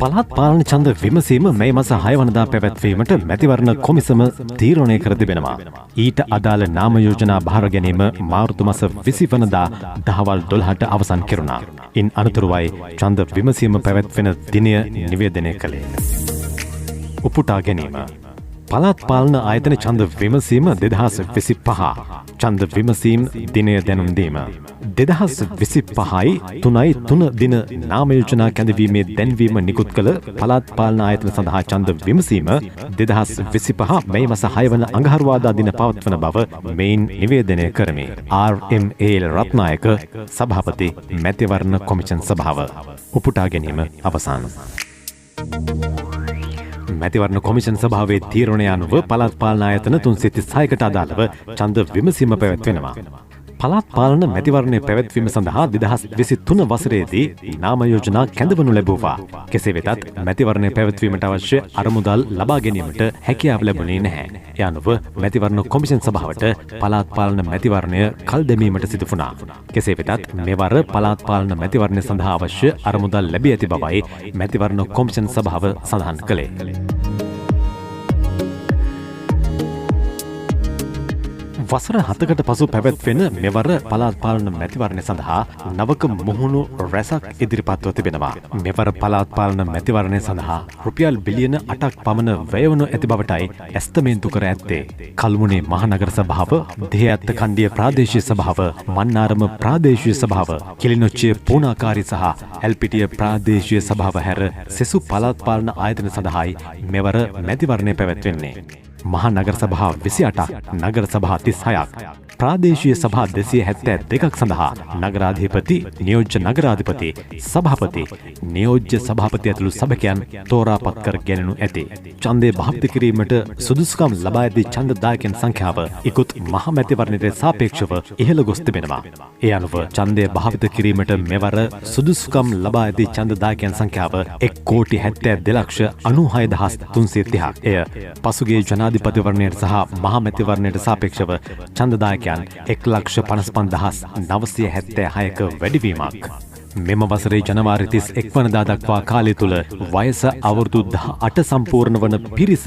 පළාත් පාලන ඡන්ද විමසීම මේ මාස 6 වනදා පැවැත්වීමට මැතිවරණ කොමිසම තීරණය කර තිබෙනවා. ඊට අදාළ නාම යෝජනා බාර ගැනීම මාර්තු මාස 20 වනදා දහවල් 12ට අවසන් කෙරුණා. ඉන් අනතුරුවයි ඡන්ද විමසීම පැවැත්වෙන දිනය නිවේදනය කළේ. උපුටා ගැනීම. පළාත් පාලන ආයතන ඡන්ද විමසීම 2025. ඡන්ද විමසීම් දිනය දැනුම් දීම 2025යි 3 දින නාම යෝජනා කැඳවීමේ දැන්වීම නිකුත් කළ පළාත් පාලන ආයතන සඳහා ඡන්ද විමසීම 2025 මේ මාස 6 වන අඟහරුවාදා දින පවත්වන බව මෙයින් නිවේදනය කරමි. RMA රත්නායක සභාපති මැතිවරණ කොමිෂන් සභාව. උපුටා ගැනීම අවසන්. මැතිවරණ කොමිෂන් සභාවේ තීරණය අනුව පළාත් පාලන ආයතන 336කට අදාළව ඡන්ද විමසීම පැවැත්වෙනවා. පළාත් පාලන මැතිවරණය පැවැත්වීම සඳහා 2023 වසරේදී නාම යෝජනා කැඳවනු ලැබුවා. කෙසේ වෙතත් මැතිවරණය පැවැත්වීමට අවශ්‍ය අරමුදල් ලබා ගැනීමට හැකියාව ලැබුණේ නැහැ. ඒ අනුව මැතිවරණ කොමිෂන් සභාවට පළාත් පාලන මැතිවරණය කල් දැමීමට සිදු වුණා. කෙසේ වෙතත් මෙවර පළාත් පාලන මැතිවරණය සඳහා අවශ්‍ය අරමුදල් ලැබී ඇති බවයි මැතිවරණ කොමිෂන් සභාව සඳහන් කළේ. වසර 7කට පසු පැවැත්වෙන මෙවර පළාත් පාලන මැතිවරණය සඳහා නවක මුහුණු රැසක් ඉදිරිපත්ව තිබෙනවා. මෙවර පළාත් පාලන මැතිවරණය සඳහා රුපියල් බිලියන 8ක් පමණ වැයවනු ඇති බවටයි ඇස්තමේන්තු කර ඇත්තේ. කල්මුනේ මහනගර සභාව, දෙහයත්ත කණ්ඩිය ප්‍රාදේශීය සභාව, මන්නාරම ප්‍රාදේශීය සභාව, කිලිනොච්චිය පූනාකාරී සහ ඇල්පිටිය ප්‍රාදේශීය සභාව හැර සෙසු පළාත් පාලන ආයතන සඳහායි මෙවර මැතිවරණය පැවැත්වෙන්නේ. මහා නගර සභා 28ක්, නගර සභා 36ක්, ප්‍රාදේශීය සභා 272ක් සඳහා නගරාධිපති, නියෝජ්‍ය නගරාධිපති, සභාපති, නියෝජ්‍ය සභාපති ඇතුළු සභකයන් තෝරාපත් කර ගැනීමු ඇති. ඡන්දය භාවිත කිරීමට සුදුසුකම් ලබා ඇති ඡන්දදායකයන් සංඛ්‍යාව ඉක්ුත් මහ මැතිවරණයට සාපේක්ෂව ඉහළ ගොස් තිබෙනවා. ඒ අනුව ඡන්දය භාවිත කිරීමට මෙවර සුදුසුකම් ලබා ඇති ඡන්දදායකයන් සංඛ්‍යාව 1,72,96,330ක්. එය පසුගිය ජනාධිපතිවරණයට සහ මහ මැතිවරණයට සාපේක්ෂව ඡන්දදායකයන් 1,55,976ක වැඩිවීමක්. මෙම වසරේ ජනවාරි 31 වනදා දක්වා කාලය තුල වයස අවුරුදු 18 සම්පූර්ණ වන පිරිස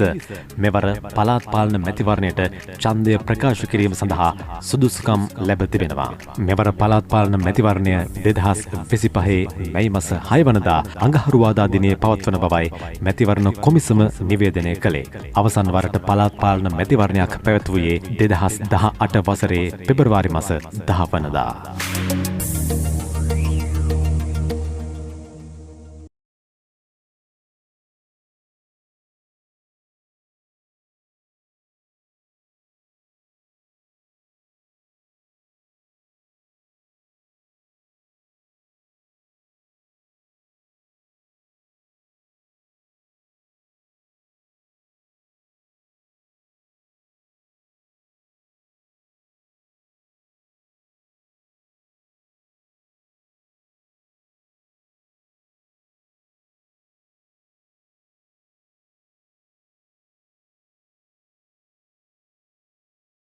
මෙවර පළාත් පාලන මැතිවරණයට ඡන්දය ප්‍රකාශ කිරීම සඳහා සුදුසුකම් ලැබ තිබෙනවා. මෙවර පළාත් පාලන මැතිවරණය 2025 මැයි මාස 6 වනදා අඟහරුවාදා දිනේ පවත්වන බවයි මැතිවරණ කොමිසම නිවේදනය කළේ. අවසන් වරට පළාත් පාලන මැතිවරණයක් පැවැත්වුවේ 2018 වසරේ පෙබරවාරි මාස 10 වනදා.